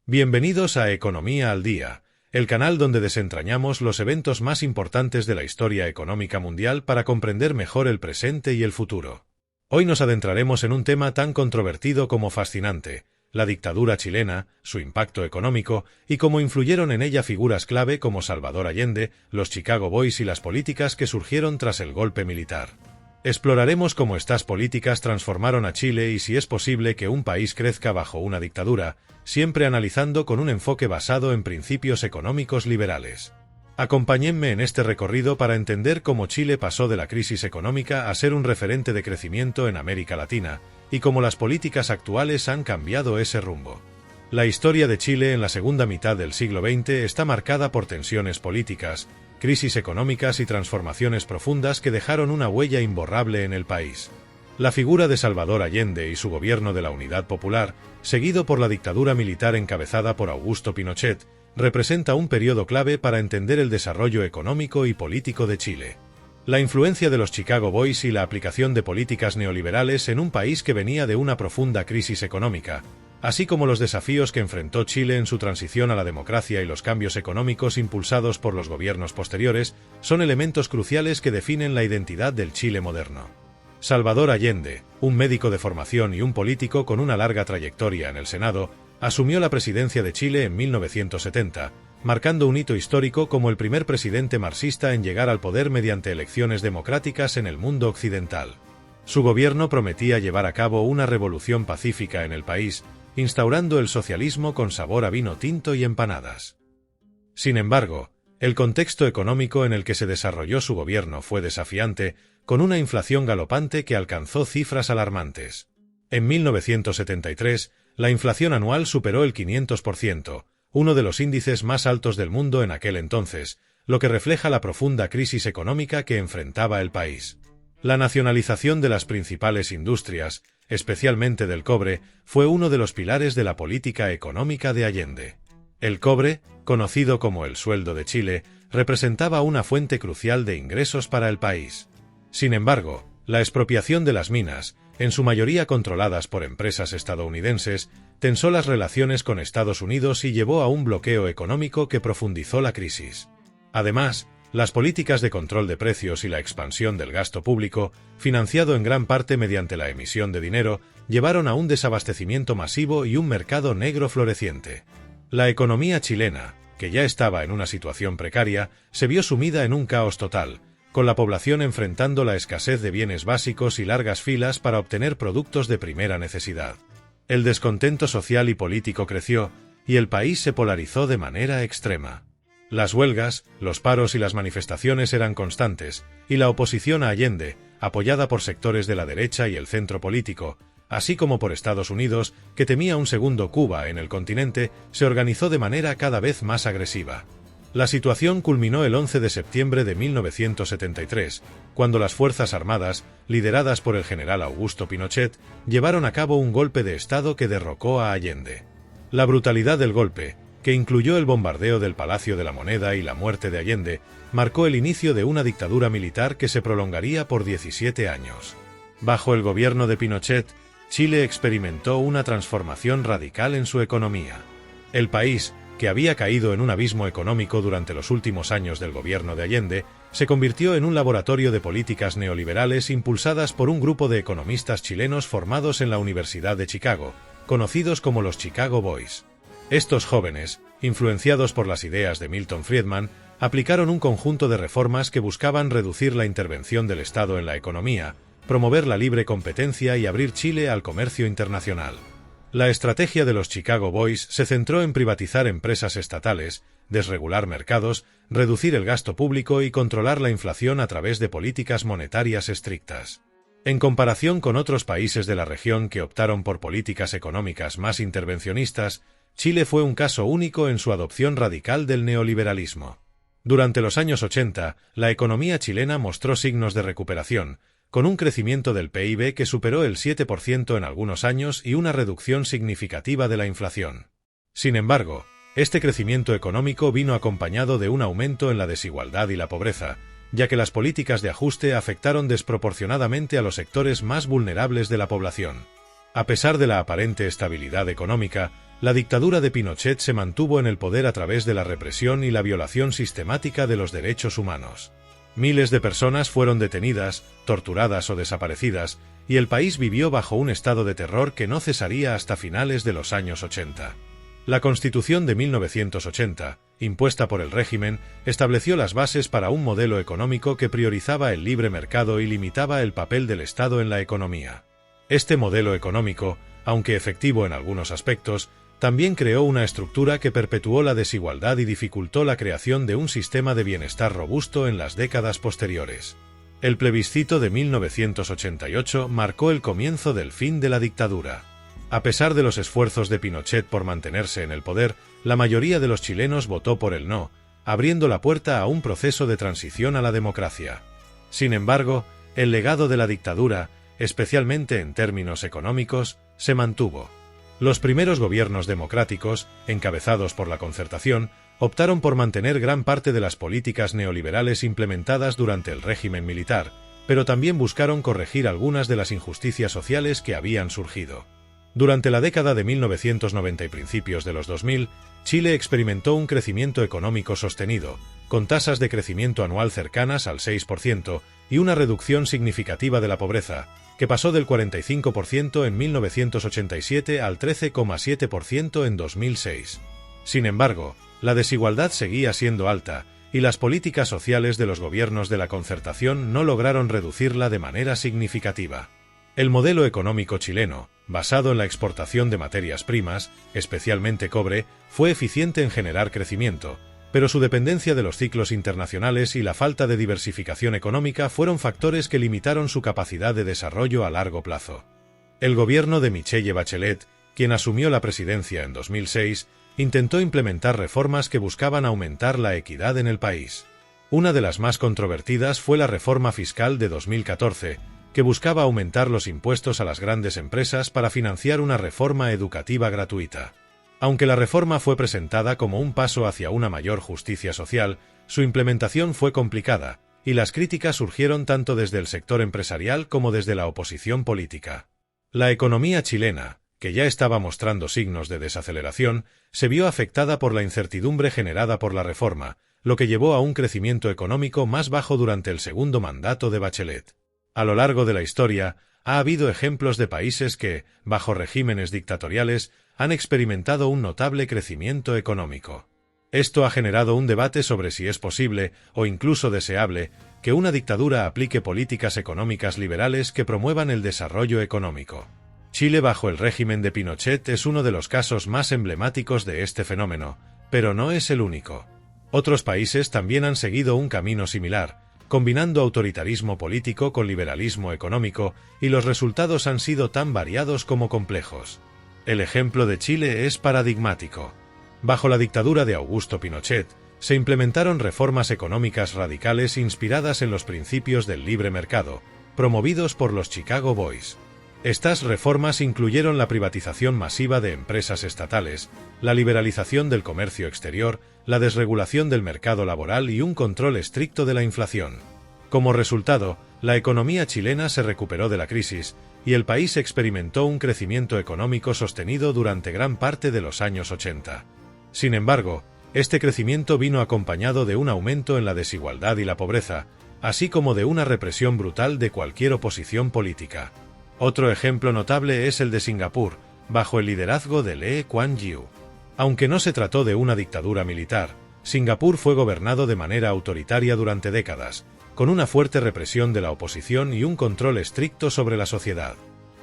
Bienvenidos a Economía al Día, el canal donde desentrañamos los eventos más importantes de la historia económica mundial para comprender mejor el presente y el futuro. Hoy nos adentraremos en un tema tan controvertido como fascinante, la dictadura chilena, su impacto económico y cómo influyeron en ella figuras clave como Salvador Allende, los Chicago Boys y las políticas que surgieron tras el golpe militar. Exploraremos cómo estas políticas transformaron a Chile y si es posible que un país crezca bajo una dictadura, siempre analizando con un enfoque basado en principios económicos liberales. Acompáñenme en este recorrido para entender cómo Chile pasó de la crisis económica a ser un referente de crecimiento en América Latina, y cómo las políticas actuales han cambiado ese rumbo. La historia de Chile en la segunda mitad del siglo XX está marcada por tensiones políticas, crisis económicas y transformaciones profundas que dejaron una huella imborrable en el país. La figura de Salvador Allende y su gobierno de la Unidad Popular, seguido por la dictadura militar encabezada por Augusto Pinochet, representa un periodo clave para entender el desarrollo económico y político de Chile. La influencia de los Chicago Boys y la aplicación de políticas neoliberales en un país que venía de una profunda crisis económica, así como los desafíos que enfrentó Chile en su transición a la democracia y los cambios económicos impulsados por los gobiernos posteriores, son elementos cruciales que definen la identidad del Chile moderno. Salvador Allende, un médico de formación y un político con una larga trayectoria en el Senado, asumió la presidencia de Chile en 1970, marcando un hito histórico como el primer presidente marxista en llegar al poder mediante elecciones democráticas en el mundo occidental. Su gobierno prometía llevar a cabo una revolución pacífica en el país, instaurando el socialismo con sabor a vino tinto y empanadas. Sin embargo, el contexto económico en el que se desarrolló su gobierno fue desafiante, con una inflación galopante que alcanzó cifras alarmantes. En 1973, la inflación anual superó el 500%, uno de los índices más altos del mundo en aquel entonces, lo que refleja la profunda crisis económica que enfrentaba el país. La nacionalización de las principales industrias, especialmente del cobre, fue uno de los pilares de la política económica de Allende. El cobre, conocido como el sueldo de Chile, representaba una fuente crucial de ingresos para el país. Sin embargo, la expropiación de las minas, en su mayoría controladas por empresas estadounidenses, tensó las relaciones con Estados Unidos y llevó a un bloqueo económico que profundizó la crisis. Además, las políticas de control de precios y la expansión del gasto público, financiado en gran parte mediante la emisión de dinero, llevaron a un desabastecimiento masivo y un mercado negro floreciente. La economía chilena, que ya estaba en una situación precaria, se vio sumida en un caos total, con la población enfrentando la escasez de bienes básicos y largas filas para obtener productos de primera necesidad. El descontento social y político creció, y el país se polarizó de manera extrema. Las huelgas, los paros y las manifestaciones eran constantes, y la oposición a Allende, apoyada por sectores de la derecha y el centro político, así como por Estados Unidos, que temía un segundo Cuba en el continente, se organizó de manera cada vez más agresiva. La situación culminó el 11 de septiembre de 1973, cuando las Fuerzas Armadas, lideradas por el general Augusto Pinochet, llevaron a cabo un golpe de Estado que derrocó a Allende. La brutalidad del golpe, que incluyó el bombardeo del Palacio de la Moneda y la muerte de Allende, marcó el inicio de una dictadura militar que se prolongaría por 17 años. Bajo el gobierno de Pinochet, Chile experimentó una transformación radical en su economía. El país, que había caído en un abismo económico durante los últimos años del gobierno de Allende, se convirtió en un laboratorio de políticas neoliberales impulsadas por un grupo de economistas chilenos formados en la Universidad de Chicago, conocidos como los Chicago Boys. Estos jóvenes, influenciados por las ideas de Milton Friedman, aplicaron un conjunto de reformas que buscaban reducir la intervención del Estado en la economía, promover la libre competencia y abrir Chile al comercio internacional. La estrategia de los Chicago Boys se centró en privatizar empresas estatales, desregular mercados, reducir el gasto público y controlar la inflación a través de políticas monetarias estrictas. En comparación con otros países de la región que optaron por políticas económicas más intervencionistas, Chile fue un caso único en su adopción radical del neoliberalismo. Durante los años 80, la economía chilena mostró signos de recuperación, con un crecimiento del PIB que superó el 7% en algunos años y una reducción significativa de la inflación. Sin embargo, este crecimiento económico vino acompañado de un aumento en la desigualdad y la pobreza, ya que las políticas de ajuste afectaron desproporcionadamente a los sectores más vulnerables de la población. A pesar de la aparente estabilidad económica, La dictadura de Pinochet se mantuvo en el poder a través de la represión y la violación sistemática de los derechos humanos. Miles de personas fueron detenidas, torturadas o desaparecidas, y el país vivió bajo un estado de terror que no cesaría hasta finales de los años 80. La Constitución de 1980, impuesta por el régimen, estableció las bases para un modelo económico que priorizaba el libre mercado y limitaba el papel del Estado en la economía. Este modelo económico, aunque efectivo en algunos aspectos, también creó una estructura que perpetuó la desigualdad y dificultó la creación de un sistema de bienestar robusto en las décadas posteriores. El plebiscito de 1988 marcó el comienzo del fin de la dictadura. A pesar de los esfuerzos de Pinochet por mantenerse en el poder, la mayoría de los chilenos votó por el no, abriendo la puerta a un proceso de transición a la democracia. Sin embargo, el legado de la dictadura, especialmente en términos económicos, se mantuvo. Los primeros gobiernos democráticos, encabezados por la Concertación, optaron por mantener gran parte de las políticas neoliberales implementadas durante el régimen militar, pero también buscaron corregir algunas de las injusticias sociales que habían surgido. Durante la década de 1990 y principios de los 2000, Chile experimentó un crecimiento económico sostenido, con tasas de crecimiento anual cercanas al 6% y una reducción significativa de la pobreza, que pasó del 45% en 1987 al 13,7% en 2006. Sin embargo, la desigualdad seguía siendo alta, y las políticas sociales de los gobiernos de la Concertación no lograron reducirla de manera significativa. El modelo económico chileno, basado en la exportación de materias primas, especialmente cobre, fue eficiente en generar crecimiento, pero su dependencia de los ciclos internacionales y la falta de diversificación económica fueron factores que limitaron su capacidad de desarrollo a largo plazo. El gobierno de Michelle Bachelet, quien asumió la presidencia en 2006, intentó implementar reformas que buscaban aumentar la equidad en el país. Una de las más controvertidas fue la reforma fiscal de 2014, que buscaba aumentar los impuestos a las grandes empresas para financiar una reforma educativa gratuita. Aunque la reforma fue presentada como un paso hacia una mayor justicia social, su implementación fue complicada, y las críticas surgieron tanto desde el sector empresarial como desde la oposición política. La economía chilena, que ya estaba mostrando signos de desaceleración, se vio afectada por la incertidumbre generada por la reforma, lo que llevó a un crecimiento económico más bajo durante el segundo mandato de Bachelet. A lo largo de la historia, ha habido ejemplos de países que, bajo regímenes dictatoriales, han experimentado un notable crecimiento económico. Esto ha generado un debate sobre si es posible, o incluso deseable, que una dictadura aplique políticas económicas liberales que promuevan el desarrollo económico. Chile bajo el régimen de Pinochet es uno de los casos más emblemáticos de este fenómeno, pero no es el único. Otros países también han seguido un camino similar, combinando autoritarismo político con liberalismo económico, y los resultados han sido tan variados como complejos. El ejemplo de Chile es paradigmático. Bajo la dictadura de Augusto Pinochet, se implementaron reformas económicas radicales inspiradas en los principios del libre mercado, promovidos por los Chicago Boys. Estas reformas incluyeron la privatización masiva de empresas estatales, la liberalización del comercio exterior, la desregulación del mercado laboral y un control estricto de la inflación. Como resultado, la economía chilena se recuperó de la crisis, y el país experimentó un crecimiento económico sostenido durante gran parte de los años 80. Sin embargo, este crecimiento vino acompañado de un aumento en la desigualdad y la pobreza, así como de una represión brutal de cualquier oposición política. Otro ejemplo notable es el de Singapur, bajo el liderazgo de Lee Kuan Yew. Aunque no se trató de una dictadura militar, Singapur fue gobernado de manera autoritaria durante décadas, con una fuerte represión de la oposición y un control estricto sobre la sociedad.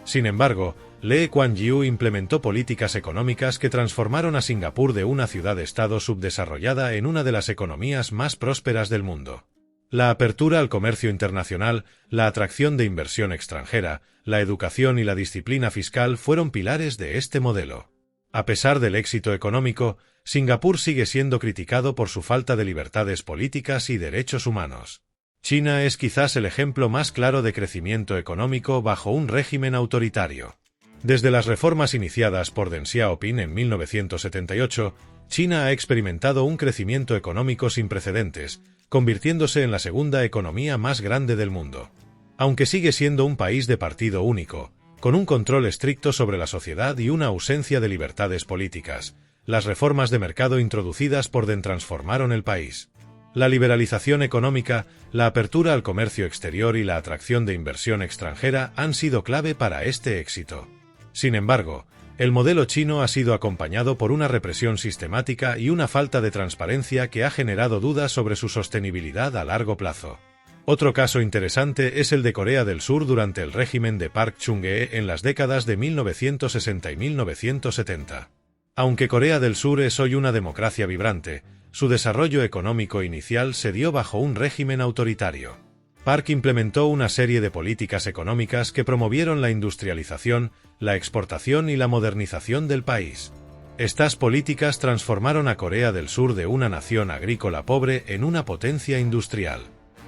Sin embargo, Lee Kuan Yew implementó políticas económicas que transformaron a Singapur de una ciudad-estado subdesarrollada en una de las economías más prósperas del mundo. La apertura al comercio internacional, la atracción de inversión extranjera, la educación y la disciplina fiscal fueron pilares de este modelo. A pesar del éxito económico, Singapur sigue siendo criticado por su falta de libertades políticas y derechos humanos. China es quizás el ejemplo más claro de crecimiento económico bajo un régimen autoritario. Desde las reformas iniciadas por Deng Xiaoping en 1978, China ha experimentado un crecimiento económico sin precedentes, convirtiéndose en la segunda economía más grande del mundo. Aunque sigue siendo un país de partido único, con un control estricto sobre la sociedad y una ausencia de libertades políticas. Las reformas de mercado introducidas por Deng transformaron el país. La liberalización económica, la apertura al comercio exterior y la atracción de inversión extranjera han sido clave para este éxito. Sin embargo, el modelo chino ha sido acompañado por una represión sistemática y una falta de transparencia que ha generado dudas sobre su sostenibilidad a largo plazo. Otro caso interesante es el de Corea del Sur durante el régimen de Park Chung-hee en las décadas de 1960 y 1970. Aunque Corea del Sur es hoy una democracia vibrante, su desarrollo económico inicial se dio bajo un régimen autoritario. Park implementó una serie de políticas económicas que promovieron la industrialización, la exportación y la modernización del país. Estas políticas transformaron a Corea del Sur de una nación agrícola pobre en una potencia industrial.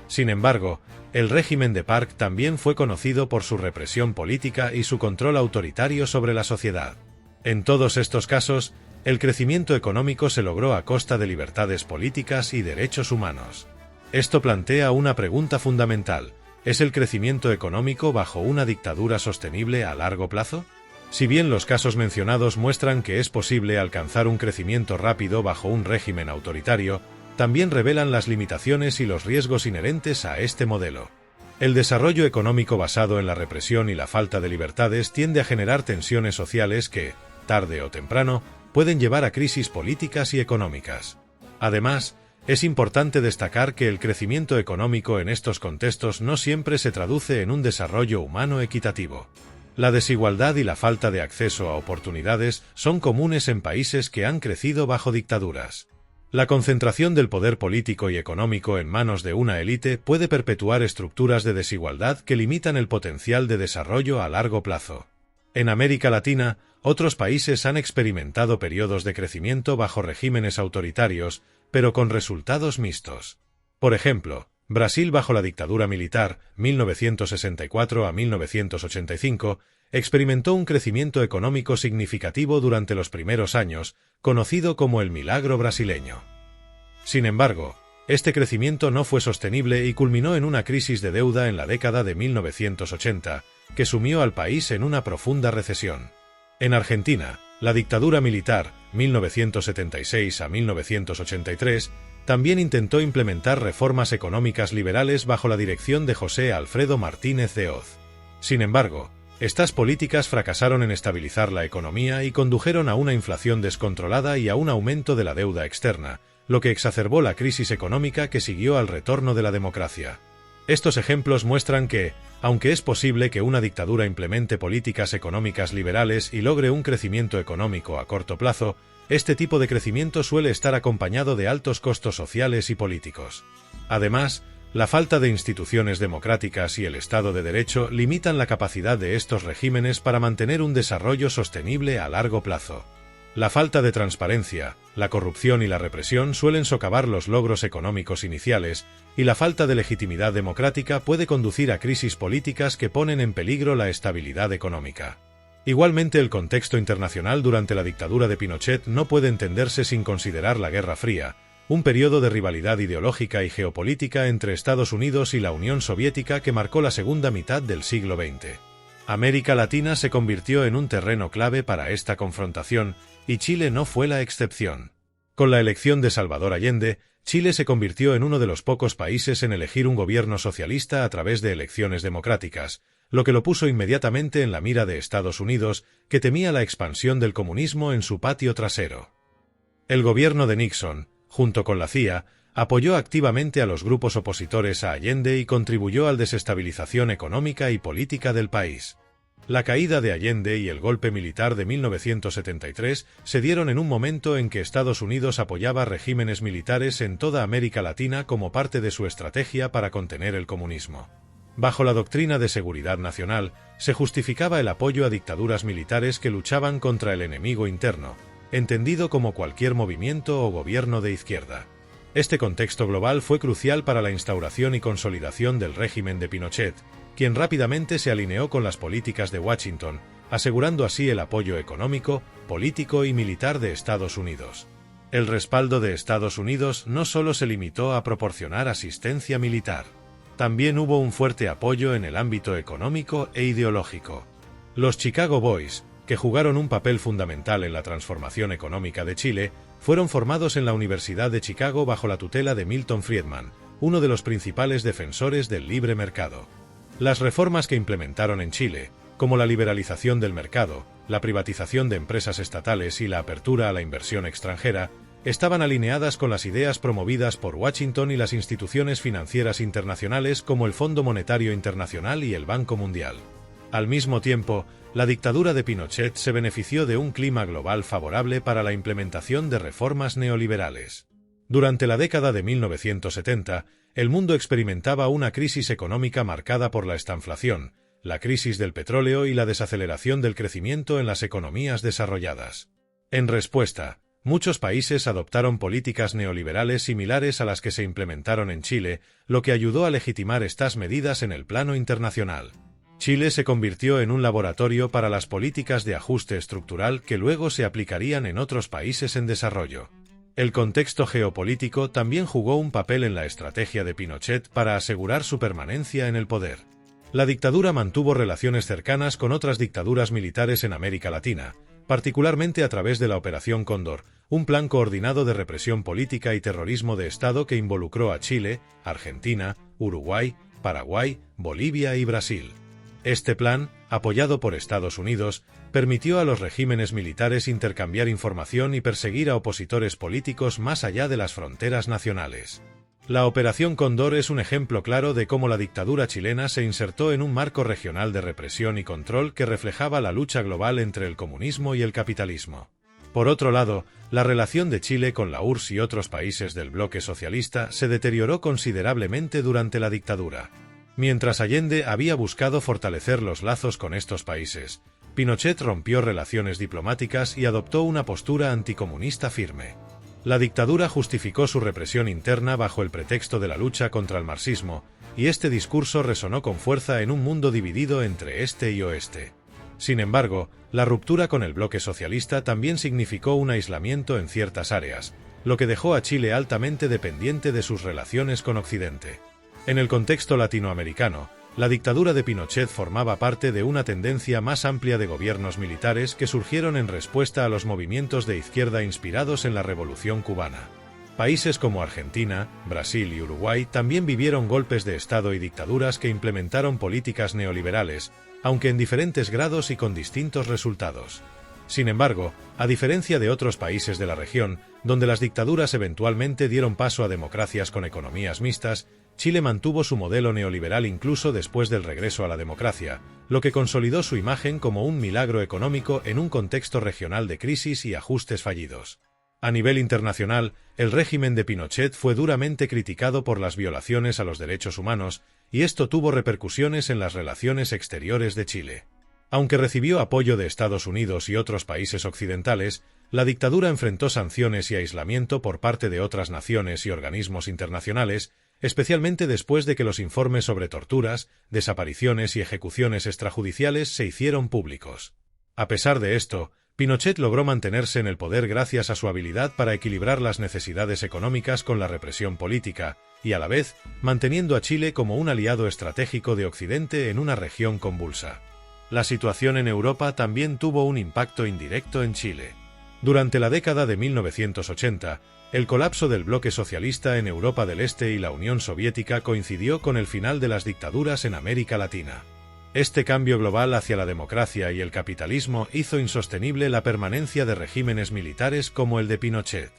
Sin embargo, el régimen de Park también fue conocido por su represión política y su control autoritario sobre la sociedad. En todos estos casos, el crecimiento económico se logró a costa de libertades políticas y derechos humanos. Esto plantea una pregunta fundamental: ¿es el crecimiento económico bajo una dictadura sostenible a largo plazo? Si bien los casos mencionados muestran que es posible alcanzar un crecimiento rápido bajo un régimen autoritario, también revelan las limitaciones y los riesgos inherentes a este modelo. El desarrollo económico basado en la represión y la falta de libertades tiende a generar tensiones sociales que, tarde o temprano, pueden llevar a crisis políticas y económicas. Además, es importante destacar que el crecimiento económico en estos contextos no siempre se traduce en un desarrollo humano equitativo. La desigualdad y la falta de acceso a oportunidades son comunes en países que han crecido bajo dictaduras. La concentración del poder político y económico en manos de una élite puede perpetuar estructuras de desigualdad que limitan el potencial de desarrollo a largo plazo. En América Latina, otros países han experimentado periodos de crecimiento bajo regímenes autoritarios, pero con resultados mixtos. Por ejemplo, Brasil bajo la dictadura militar, 1964 a 1985, experimentó un crecimiento económico significativo durante los primeros años, conocido como el milagro brasileño. Sin embargo, este crecimiento no fue sostenible y culminó en una crisis de deuda en la década de 1980, que sumió al país en una profunda recesión. En Argentina, la dictadura militar, 1976 a 1983, también intentó implementar reformas económicas liberales bajo la dirección de José Alfredo Martínez de Hoz. Sin embargo, estas políticas fracasaron en estabilizar la economía y condujeron a una inflación descontrolada y a un aumento de la deuda externa, lo que exacerbó la crisis económica que siguió al retorno de la democracia. Estos ejemplos muestran que, aunque es posible que una dictadura implemente políticas económicas liberales y logre un crecimiento económico a corto plazo, este tipo de crecimiento suele estar acompañado de altos costos sociales y políticos. Además, la falta de instituciones democráticas y el Estado de Derecho limitan la capacidad de estos regímenes para mantener un desarrollo sostenible a largo plazo. La falta de transparencia, la corrupción y la represión suelen socavar los logros económicos iniciales, y la falta de legitimidad democrática puede conducir a crisis políticas que ponen en peligro la estabilidad económica. Igualmente, el contexto internacional durante la dictadura de Pinochet no puede entenderse sin considerar la Guerra Fría, un periodo de rivalidad ideológica y geopolítica entre Estados Unidos y la Unión Soviética que marcó la segunda mitad del siglo XX. América Latina se convirtió en un terreno clave para esta confrontación, y Chile no fue la excepción. Con la elección de Salvador Allende, Chile se convirtió en uno de los pocos países en elegir un gobierno socialista a través de elecciones democráticas, lo que lo puso inmediatamente en la mira de Estados Unidos, que temía la expansión del comunismo en su patio trasero. El gobierno de Nixon, junto con la CIA, apoyó activamente a los grupos opositores a Allende y contribuyó a la desestabilización económica y política del país. La caída de Allende y el golpe militar de 1973 se dieron en un momento en que Estados Unidos apoyaba regímenes militares en toda América Latina como parte de su estrategia para contener el comunismo. Bajo la doctrina de seguridad nacional, se justificaba el apoyo a dictaduras militares que luchaban contra el enemigo interno, entendido como cualquier movimiento o gobierno de izquierda. Este contexto global fue crucial para la instauración y consolidación del régimen de Pinochet, quien rápidamente se alineó con las políticas de Washington, asegurando así el apoyo económico, político y militar de Estados Unidos. El respaldo de Estados Unidos no solo se limitó a proporcionar asistencia militar. También hubo un fuerte apoyo en el ámbito económico e ideológico. Los Chicago Boys, que jugaron un papel fundamental en la transformación económica de Chile, fueron formados en la Universidad de Chicago bajo la tutela de Milton Friedman, uno de los principales defensores del libre mercado. Las reformas que implementaron en Chile, como la liberalización del mercado, la privatización de empresas estatales y la apertura a la inversión extranjera, estaban alineadas con las ideas promovidas por Washington y las instituciones financieras internacionales como el Fondo Monetario Internacional y el Banco Mundial. Al mismo tiempo, la dictadura de Pinochet se benefició de un clima global favorable para la implementación de reformas neoliberales. Durante la década de 1970, el mundo experimentaba una crisis económica marcada por la estanflación, la crisis del petróleo y la desaceleración del crecimiento en las economías desarrolladas. En respuesta, muchos países adoptaron políticas neoliberales similares a las que se implementaron en Chile, lo que ayudó a legitimar estas medidas en el plano internacional. Chile se convirtió en un laboratorio para las políticas de ajuste estructural que luego se aplicarían en otros países en desarrollo. El contexto geopolítico también jugó un papel en la estrategia de Pinochet para asegurar su permanencia en el poder. La dictadura mantuvo relaciones cercanas con otras dictaduras militares en América Latina, particularmente a través de la Operación Cóndor, un plan coordinado de represión política y terrorismo de Estado que involucró a Chile, Argentina, Uruguay, Paraguay, Bolivia y Brasil. Este plan, apoyado por Estados Unidos, permitió a los regímenes militares intercambiar información y perseguir a opositores políticos más allá de las fronteras nacionales. La Operación Cóndor es un ejemplo claro de cómo la dictadura chilena se insertó en un marco regional de represión y control que reflejaba la lucha global entre el comunismo y el capitalismo. Por otro lado, la relación de Chile con la URSS y otros países del bloque socialista se deterioró considerablemente durante la dictadura. Mientras Allende había buscado fortalecer los lazos con estos países, Pinochet rompió relaciones diplomáticas y adoptó una postura anticomunista firme. La dictadura justificó su represión interna bajo el pretexto de la lucha contra el marxismo, y este discurso resonó con fuerza en un mundo dividido entre este y oeste. Sin embargo, la ruptura con el bloque socialista también significó un aislamiento en ciertas áreas, lo que dejó a Chile altamente dependiente de sus relaciones con Occidente. En el contexto latinoamericano, la dictadura de Pinochet formaba parte de una tendencia más amplia de gobiernos militares que surgieron en respuesta a los movimientos de izquierda inspirados en la Revolución cubana. Países como Argentina, Brasil y Uruguay también vivieron golpes de Estado y dictaduras que implementaron políticas neoliberales, aunque en diferentes grados y con distintos resultados. Sin embargo, a diferencia de otros países de la región, donde las dictaduras eventualmente dieron paso a democracias con economías mixtas, Chile mantuvo su modelo neoliberal incluso después del regreso a la democracia, lo que consolidó su imagen como un milagro económico en un contexto regional de crisis y ajustes fallidos. A nivel internacional, el régimen de Pinochet fue duramente criticado por las violaciones a los derechos humanos, y esto tuvo repercusiones en las relaciones exteriores de Chile. Aunque recibió apoyo de Estados Unidos y otros países occidentales, la dictadura enfrentó sanciones y aislamiento por parte de otras naciones y organismos internacionales, especialmente después de que los informes sobre torturas, desapariciones y ejecuciones extrajudiciales se hicieron públicos. A pesar de esto, Pinochet logró mantenerse en el poder gracias a su habilidad para equilibrar las necesidades económicas con la represión política, y a la vez, manteniendo a Chile como un aliado estratégico de Occidente en una región convulsa. La situación en Europa también tuvo un impacto indirecto en Chile. Durante la década de 1980, el colapso del bloque socialista en Europa del Este y la Unión Soviética coincidió con el final de las dictaduras en América Latina. Este cambio global hacia la democracia y el capitalismo hizo insostenible la permanencia de regímenes militares como el de Pinochet.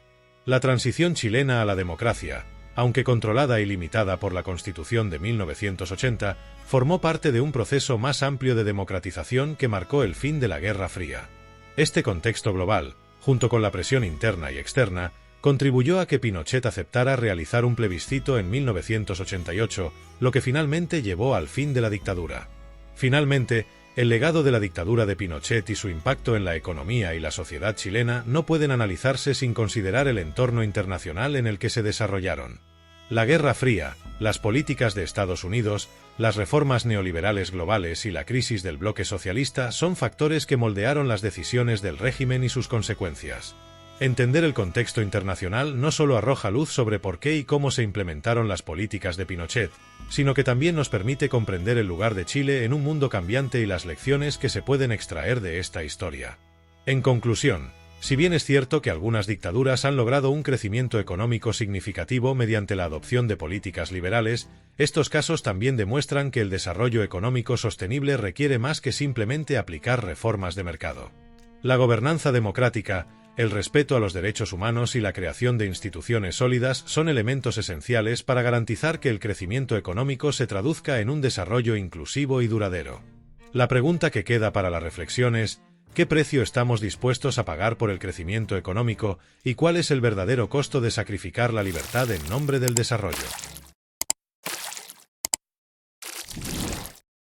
La transición chilena a la democracia, aunque controlada y limitada por la Constitución de 1980, formó parte de un proceso más amplio de democratización que marcó el fin de la Guerra Fría. Este contexto global, junto con la presión interna y externa, contribuyó a que Pinochet aceptara realizar un plebiscito en 1988, lo que finalmente llevó al fin de la dictadura. Finalmente, el legado de la dictadura de Pinochet y su impacto en la economía y la sociedad chilena no pueden analizarse sin considerar el entorno internacional en el que se desarrollaron. La Guerra Fría, las políticas de Estados Unidos, las reformas neoliberales globales y la crisis del bloque socialista son factores que moldearon las decisiones del régimen y sus consecuencias. Entender el contexto internacional no solo arroja luz sobre por qué y cómo se implementaron las políticas de Pinochet, sino que también nos permite comprender el lugar de Chile en un mundo cambiante y las lecciones que se pueden extraer de esta historia. En conclusión, si bien es cierto que algunas dictaduras han logrado un crecimiento económico significativo mediante la adopción de políticas liberales, estos casos también demuestran que el desarrollo económico sostenible requiere más que simplemente aplicar reformas de mercado. La gobernanza democrática, el respeto a los derechos humanos y la creación de instituciones sólidas son elementos esenciales para garantizar que el crecimiento económico se traduzca en un desarrollo inclusivo y duradero. La pregunta que queda para la reflexión es: ¿qué precio estamos dispuestos a pagar por el crecimiento económico y cuál es el verdadero costo de sacrificar la libertad en nombre del desarrollo?